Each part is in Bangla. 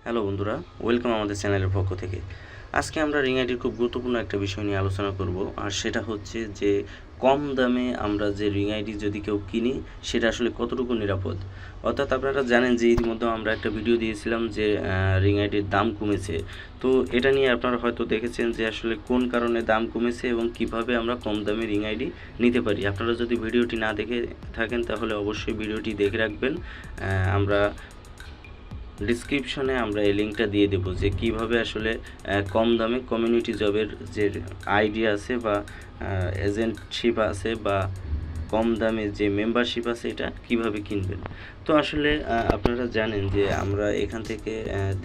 হ্যালো বন্ধুরা, ওয়েলকাম আমাদের চ্যানেলের পক্ষ থেকে। আজকে আমরা রিং আইডির খুব গুরুত্বপূর্ণ একটা বিষয় নিয়ে আলোচনা করব, আর সেটা হচ্ছে যে কম দামে আমরা যে রিং আইডি যদি কেউ কিনি সেটা আসলে কতটুকু নিরাপদ। অর্থাৎ আপনারা জানেন যে ইতিমধ্যে আমরা একটা ভিডিও দিয়েছিলাম যে রিং আইডির দাম কমেছে। তো এটা নিয়ে আপনারা হয়তো দেখেছেন যে আসলে কোন কারণে দাম কমেছে এবং কিভাবে আমরা কম দামে রিং আইডি নিতে পারি। আপনারা যদি ভিডিওটি না দেখে থাকেন তাহলে অবশ্যই ভিডিওটি দেখে রাখবেন। আমরা ডিসক্রিপশনে আমরা এই লিঙ্কটা দিয়ে দেবো যে কিভাবে আসলে কম দামে কমিউনিটি জবের যে আইডিয়া আছে বা এজেন্টশিপ আছে বা কম দামে যে মেম্বারশিপ আছে এটা কিভাবে কিনবেন। তো আসলে আপনারা জানেন যে আমরা এখান থেকে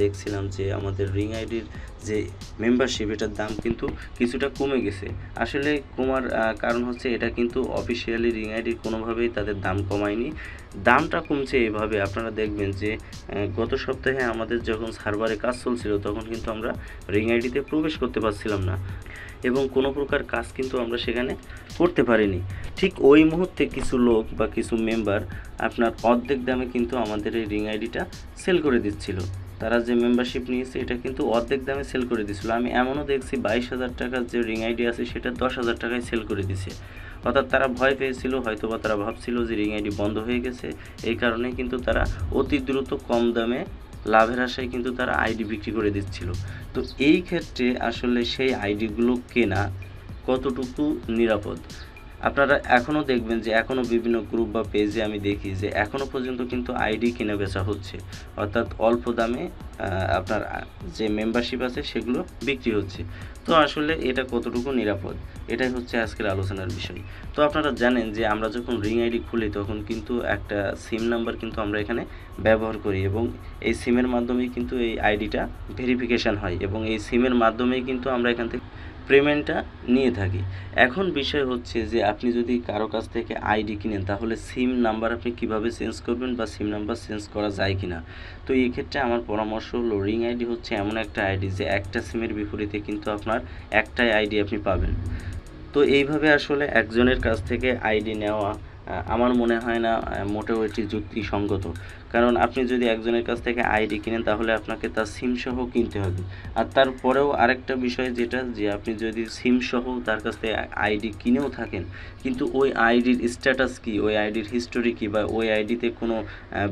দেখছিলাম যে আমাদের রিং আইডির যে মেম্বারশিপ এটার দাম কিন্তু কিছুটা কমে গেছে। আসলে কমার কারণ হচ্ছে এটা কিন্তু অফিসিয়ালি রিং আইডির কোনোভাবেই তাদের দাম কমায়নি। দামটা কমছে এভাবে, আপনারা দেখবেন যে গত সপ্তাহে আমাদের যখন সার্ভারে কাজ চলছিল তখন কিন্তু আমরা রিং আইডিতে প্রবেশ করতে পারছিলাম না এবং কোনো প্রকার কাজ কিন্তু আমরা সেখানে করতে পারিনি। ঠিক ওই মুহূর্তে কিছু লোক বা কিছু মেম্বার আপনার অর্ধেক দামে কিন্তু আমাদের এই রিং আইডিটা সেল করে দিচ্ছিল। তারা যে মেম্বারশিপ নিয়েছে এটা কিন্তু অর্ধেক দামে সেল করে দিচ্ছিল। আমি এমনও দেখছি 22,000 টাকার যে রিং আইডি আছে সেটা 10,000 টাকায় সেল করে দিছে। অর্থাৎ তারা ভয় পেয়েছিল, হয়তোবা তারা ভাবছিল যে রিং আইডি বন্ধ হয়ে গেছে, এই কারণে কিন্তু তারা অতি দ্রুত কম দামে লাভের আশায় কিন্তু তারা আইডি বিক্রি করে দিচ্ছিল। তো এই ক্ষেত্রে আসলে সেই আইডিগুলো কেনা কতটুকু নিরাপদ। আপনারা এখনও দেখবেন যে এখনও বিভিন্ন গ্রুপ বা পেজে আমি দেখি যে এখনও পর্যন্ত কিন্তু আইডি কেনা বেচা হচ্ছে, অর্থাৎ অল্প দামে আপনার যে মেম্বারশিপ আছে সেগুলো বিক্রি হচ্ছে। তো আসলে এটা কতটুকু নিরাপদ, এটাই হচ্ছে আজকের আলোচনার বিষয়। তো আপনারা জানেন যে আমরা যখন রিং আইডি খুলি তখন কিন্তু একটা সিম নাম্বার কিন্তু আমরা এখানে ব্যবহার করি এবং এই সিমের মাধ্যমেই কিন্তু এই আইডিটা ভেরিফিকেশান হয় এবং এই সিমের মাধ্যমেই কিন্তু আমরা এখান থেকে পেমেন্টটা নিয়ে থাকি। এখন বিষয় হচ্ছে যে আপনি যদি কারো কাছ থেকে আইডি কিনেন তাহলে সিম নাম্বার আপনি কিভাবে চেঞ্জ করবেন বা সিম নাম্বার চেঞ্জ করা যায় কিনা। তো এই ক্ষেত্রে আমার পরামর্শ হলো রিং আইডি হচ্ছে এমন একটা আইডি যে একটা সিমের বিপরীতে কিন্তু আপনার একটাই আইডি আপনি পাবেন। তো এইভাবে আসলে একজনের কাছ থেকে আইডি নেওয়া আমার মনে হয় না মোটেও এটি যুক্তিসঙ্গত। কারণ আপনি যদি একজনের কাছ থেকে আইডি কিনেন তাহলে আপনাকে তার সিম সহ কিনতে হবে। আর তারপরেও আরেকটা বিষয় যেটা যে আপনি যদি সিম সহ তার কাছ থেকে আইডি কিনেও থাকেন কিন্তু ওই আইডির স্ট্যাটাস কী, ওই আইডির হিস্টোরি কী, বা ওই আইডিতে কোনো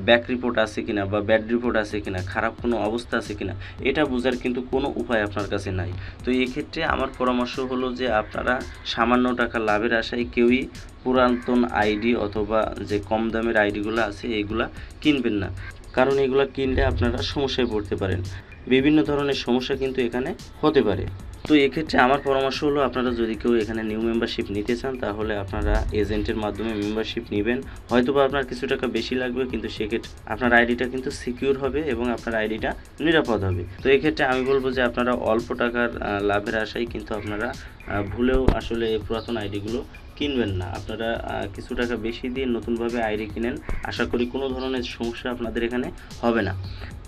ব্যাক রিপোর্ট আছে কিনা বা ব্যাড রিপোর্ট আছে কিনা, খারাপ কোনো অবস্থা আছে কিনা, এটা বোঝার কিন্তু কোনো উপায় আপনার কাছে নাই। তো এক্ষেত্রে আমার পরামর্শ হলো যে আপনারা সামান্য টাকা লাভের আশায় কেউই পুরাতন আইডি অথবা যে কম দামের আইডিগুলো আছে এগুলা কিনবেন না, কারণ এগুলা কিনলে আপনারা সমস্যায় পড়তে পারেন। বিভিন্ন ধরনের সমস্যা কিন্তু এখানে হতে পারে। তো এক্ষেত্রে আমার পরামর্শ হলো আপনারা যদি কেউ এখানে নিউ মেম্বারশিপ নিতে চান তাহলে আপনারা এজেন্টের মাধ্যমে মেম্বারশিপ নেবেন। হয়তোবা আপনার কিছু টাকা বেশি লাগবে কিন্তু সেক্ষেত্রে আপনার আইডিটা কিন্তু সিকিউর হবে এবং আপনার আইডিটা নিরাপদ হবে। তো এক্ষেত্রে আমি বলবো যে আপনারা অল্প টাকার লাভের আশায় কিন্তু আপনারা ভুলেও আসলে পুরাতন আইডিগুলো কিনবেন না। আপনারা কিছু টাকা বেশি দিয়ে নতুনভাবে আইডি কিনেন, আশা করি কোনো ধরনের সমস্যা আপনাদের এখানে হবে না।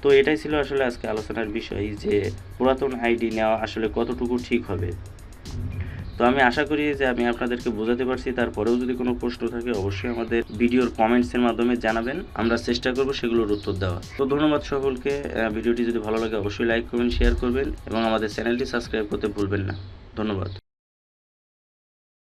তো এটাই ছিল আসলে আজকে আলোচনার বিষয় যে পুরাতন আইডি নেওয়া আসলে কতটুকু ঠিক হবে। তো আমি আশা করি যে আমি আপনাদেরকে বোঝাতে পারছি। তারপরেও যদি কোনো প্রশ্ন থাকে অবশ্যই আমাদের ভিডিওর কমেন্টসের মাধ্যমে জানাবেন, আমরা চেষ্টা করব সেগুলোর উত্তর দেওয়া। তো ধন্যবাদ সকলকে। ভিডিওটি যদি ভালো লাগে অবশ্যই লাইক করবেন, শেয়ার করবেন এবং আমাদের চ্যানেলটি সাবস্ক্রাইব করতে ভুলবেন না। ধন্যবাদ।